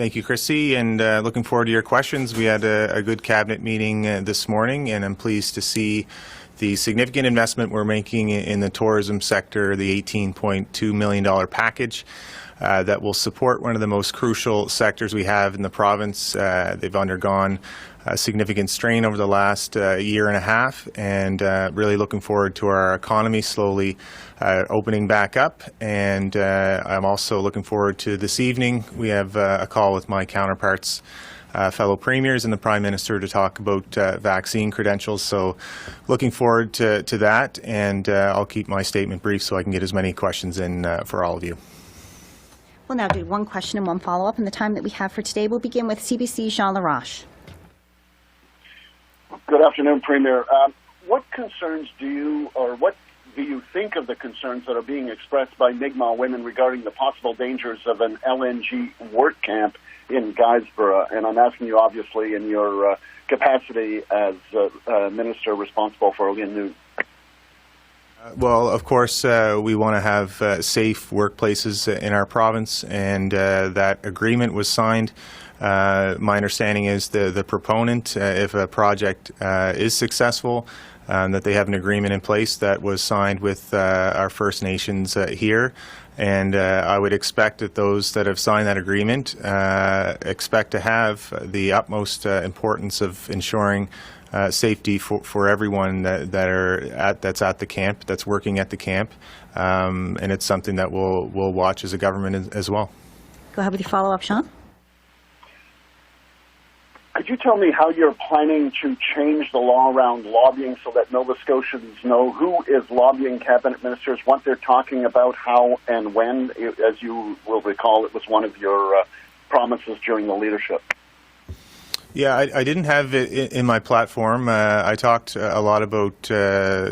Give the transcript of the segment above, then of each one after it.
Thank you, Chrissy, and looking forward to your questions. We had a good cabinet meeting this morning, and I'm pleased to see the significant investment we're making in the tourism sector, the $18.2 million package that will support one of the most crucial sectors we have in the province. They've undergone a significant strain over the last year and a half, and really looking forward to our economy slowly opening back up. And I'm also looking forward to this evening. We have a call with my counterparts, fellow premiers and the Prime Minister, to talk about vaccine credentials. So looking forward to that, and I'll keep my statement brief so I can get as many questions in for all of you. We'll now do one question and one follow-up in the time that we have for today. We'll begin with CBC Jean Laroche. Good afternoon, Premier. What concerns what do you think of the concerns that are being expressed by Mi'kmaq women regarding the possible dangers of an LNG work camp in Guysborough? And I'm asking you, obviously, in your capacity as Minister responsible for Lianou. Well, of course, we want to have safe workplaces in our province, and that agreement was signed. My understanding is the proponent, if a project is successful, that they have an agreement in place that was signed with our First Nations here. And I would expect that those that have signed that agreement expect to have the utmost importance of ensuring safety for everyone that's at the camp, that's working at the camp, and it's something that we'll watch as a government as well. Go ahead with your follow-up, Sean. Could you tell me how you're planning to change the law around lobbying so that Nova Scotians know who is lobbying cabinet ministers, what they're talking about, how and when? As you will recall, it was one of your promises during the leadership. Yeah, I didn't have it in my platform. I talked a lot about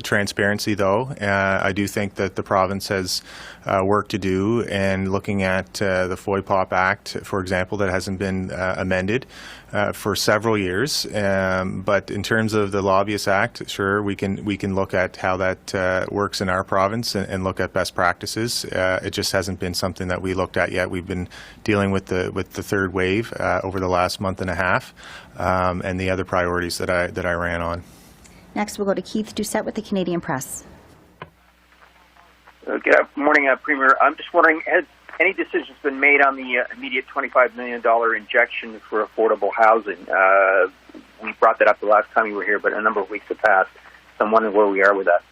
transparency, though. I do think that the province has work to do, and looking at the FOIPOP Act, for example, that hasn't been amended for several years. But in terms of the Lobbyist Act, sure, we can look at how that works in our province and look at best practices. It just hasn't been something that we looked at yet. We've been dealing with the third wave over the last month and a half. And the other priorities that I ran on. Next, we'll go to Keith Doucette with the Canadian Press. Good morning, Premier. I'm just wondering, has any decisions been made on the immediate $25 million injection for affordable housing? We brought that up the last time you were here, but a number of weeks have passed. So I'm wondering where we are with that.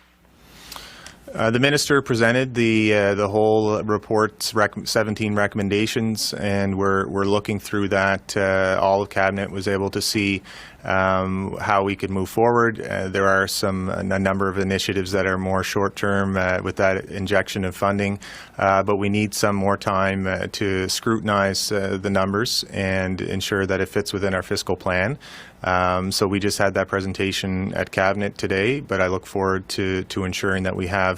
The minister presented the whole report's 17 recommendations, and we're looking through that. All of Cabinet was able to see how we could move forward. There are a number of initiatives that are more short-term with that injection of funding, but we need some more time to scrutinize the numbers and ensure that it fits within our fiscal plan. So we just had that presentation at Cabinet today, but I look forward to ensuring that we have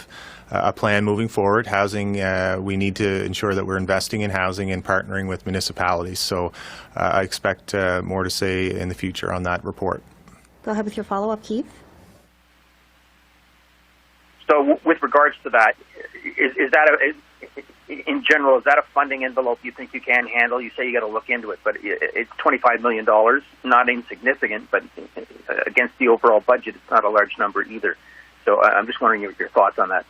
a plan moving forward. Housing, we need to ensure that we're investing in housing and partnering with municipalities. So I expect more to say in the future on that report. Go ahead with your follow-up, Keith. So with regards to that, is that in general, is that a funding envelope you think you can handle? You say you got to look into it, but it's $25 million, not insignificant, but against the overall budget, it's not a large number either. So I'm just wondering your thoughts on that.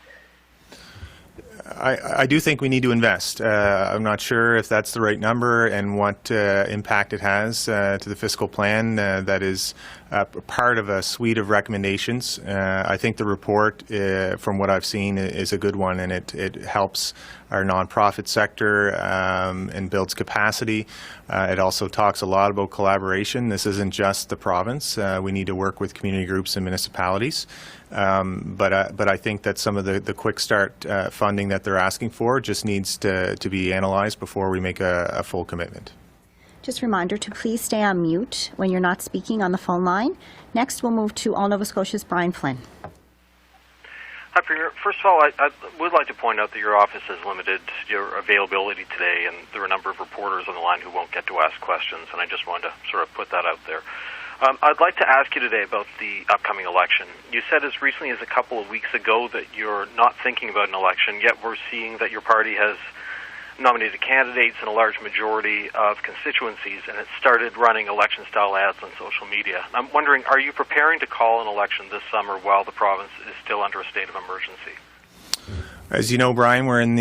I do think we need to invest. I'm not sure if that's the right number and what impact it has to the fiscal plan. That is part of a suite of recommendations. I think the report, from what I've seen, is a good one, and it helps our nonprofit sector and builds capacity. It also talks a lot about collaboration. This isn't just the province. We need to work with community groups and municipalities. But I think that some of the quick start funding that they're asking for just needs to be analyzed before we make a full commitment. Just a reminder to please stay on mute when you're not speaking on the phone line. Next, we'll move to All Nova Scotia's Brian Flynn. Hi, Premier. First of all, I would like to point out that your office has limited your availability today, and there are a number of reporters on the line who won't get to ask questions, and I just wanted to sort of put that out there. I'd like to ask you today about the upcoming election. You said as recently as a couple of weeks ago that you're not thinking about an election, yet we're seeing that your party has nominated candidates in a large majority of constituencies, and it started running election-style ads on social media. I'm wondering, are you preparing to call an election this summer while the province is still under a state of emergency? As you know, Brian, we're in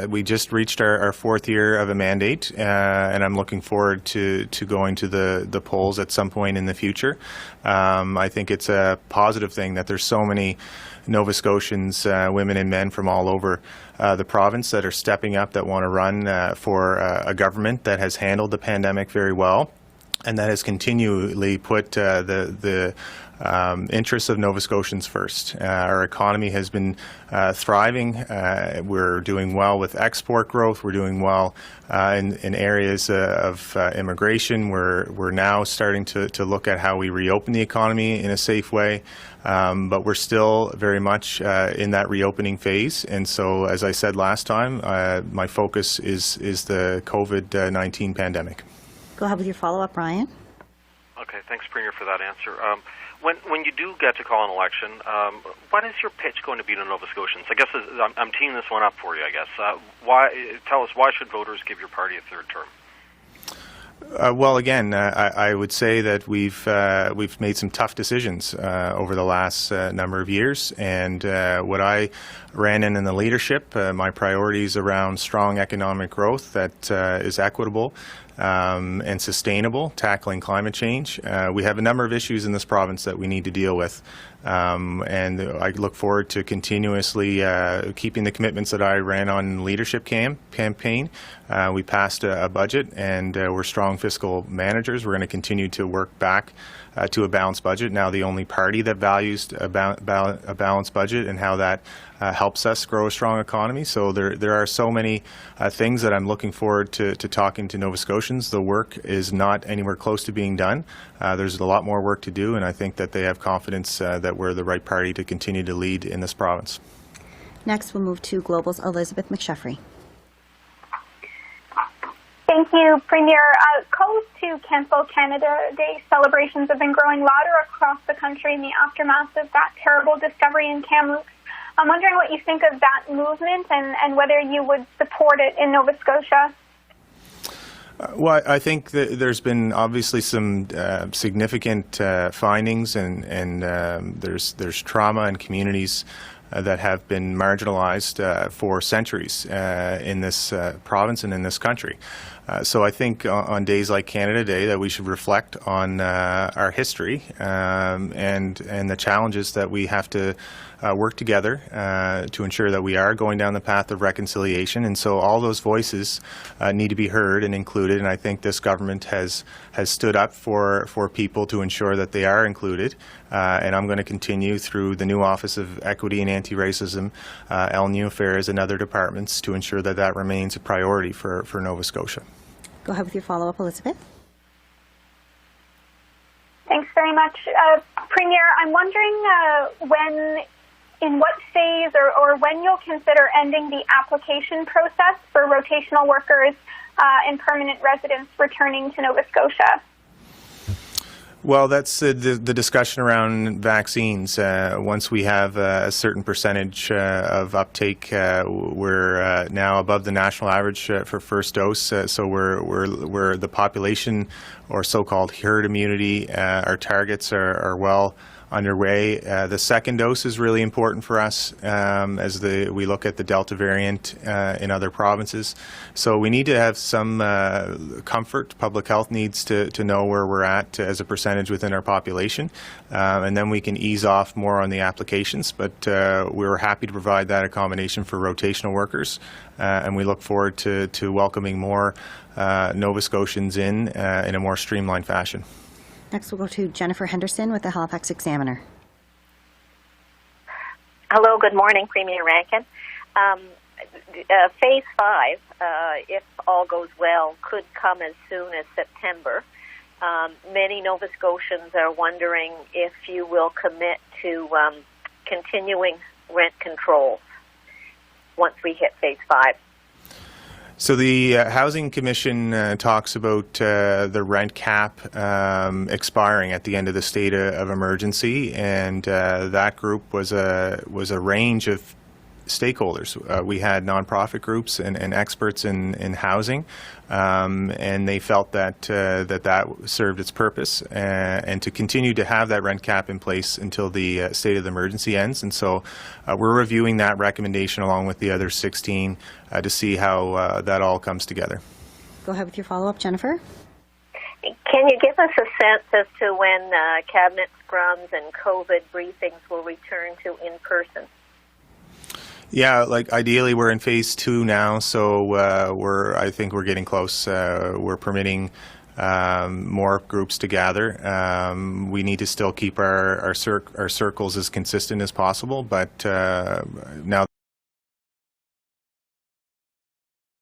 we just reached our fourth year of a mandate, and I'm looking forward to going to the polls at some point in the future. I think it's a positive thing that there's so many Nova Scotians, women and men from all over the province that are stepping up, that want to run for a government that has handled the pandemic very well, and that has continually put the interests of Nova Scotians first. Our economy has been thriving. We're doing well with export growth. We're doing well in areas of immigration. We're now starting to look at how we reopen the economy in a safe way. But we're still very much in that reopening phase. And so, as I said last time, my focus is the COVID-19 pandemic. Go ahead with your follow-up, Brian. Okay, thanks, Premier, for that answer. When you do get to call an election, what is your pitch going to be to Nova Scotians? I guess I'm teeing this one up for you, I guess. Tell us, why should voters give your party a third term? Well, again, I would say that we've made some tough decisions over the last number of years, and what I ran in the leadership, my priorities around strong economic growth that is equitable and sustainable, tackling climate change. We have a number of issues in this province that we need to deal with, and I look forward to continuously keeping the commitments that I ran on in the leadership campaign. We passed a budget, and we're strong fiscal managers. We're going to continue to work back to a balanced budget. Now the only party that values a balanced budget, and how that helps us grow a strong economy. So there are so many things that I'm looking forward to talking to Nova Scotians. The work is not anywhere close to being done. There's a lot more work to do, and I think that they have confidence that we're the right party to continue to lead in this province. Next, we'll move to Global's Elizabeth McSheffrey. Thank you, Premier. Calls to cancel Canada Day celebrations have been growing louder across the country in the aftermath of that terrible discovery in Kamloops. I'm wondering what you think of that movement, and whether you would support it in Nova Scotia. Well, I think that there's been obviously some significant findings, and there's trauma in communities that have been marginalized for centuries in this province and in this country. So I think on days like Canada Day that we should reflect on our history and the challenges that we have to work together to ensure that we are going down the path of reconciliation. And so all those voices need to be heard and included, and I think this government has stood up for people to ensure that they are included. And I'm going to continue through the new Office of Equity and Anti-Racism, New Affairs, and other departments to ensure that that remains a priority for Nova Scotia. Go ahead with your follow-up, Elizabeth. Thanks very much. Premier, I'm wondering in what phase or when you'll consider ending the application process for rotational workers and permanent residents returning to Nova Scotia. Well, that's the discussion around vaccines. Once we have a certain percentage of uptake, we're now above the national average for first dose. So we're the population, or so-called herd immunity. Our targets are well underway. The second dose is really important for us as we look at the Delta variant in other provinces. So we need to have some comfort. Public health needs to know where we're at as a percentage within our population, and then we can ease off more on the applications. But we're happy to provide that accommodation for rotational workers, and we look forward to welcoming more Nova Scotians in a more streamlined fashion. Next, we'll go to Jennifer Henderson with the Halifax Examiner. Hello, good morning, Premier Rankin. Phase 5, if all goes well, could come as soon as September. Many Nova Scotians are wondering if you will commit to continuing rent control once we hit Phase 5. So the Housing Commission talks about the rent cap expiring at the end of the state of emergency, and that group was a range of stakeholders. We had nonprofit groups and experts in housing, and they felt that that served its purpose, and to continue to have that rent cap in place until the state of the emergency ends. And so we're reviewing that recommendation along with the other 16 to see how that all comes together. Go ahead with your follow-up, Jennifer. Can you give us a sense as to when cabinet scrums and COVID briefings will return to in-person? Yeah, like ideally we're in phase 2 now, so I think we're getting close. We're permitting more groups to gather. We need to still keep our circles as consistent as possible, but now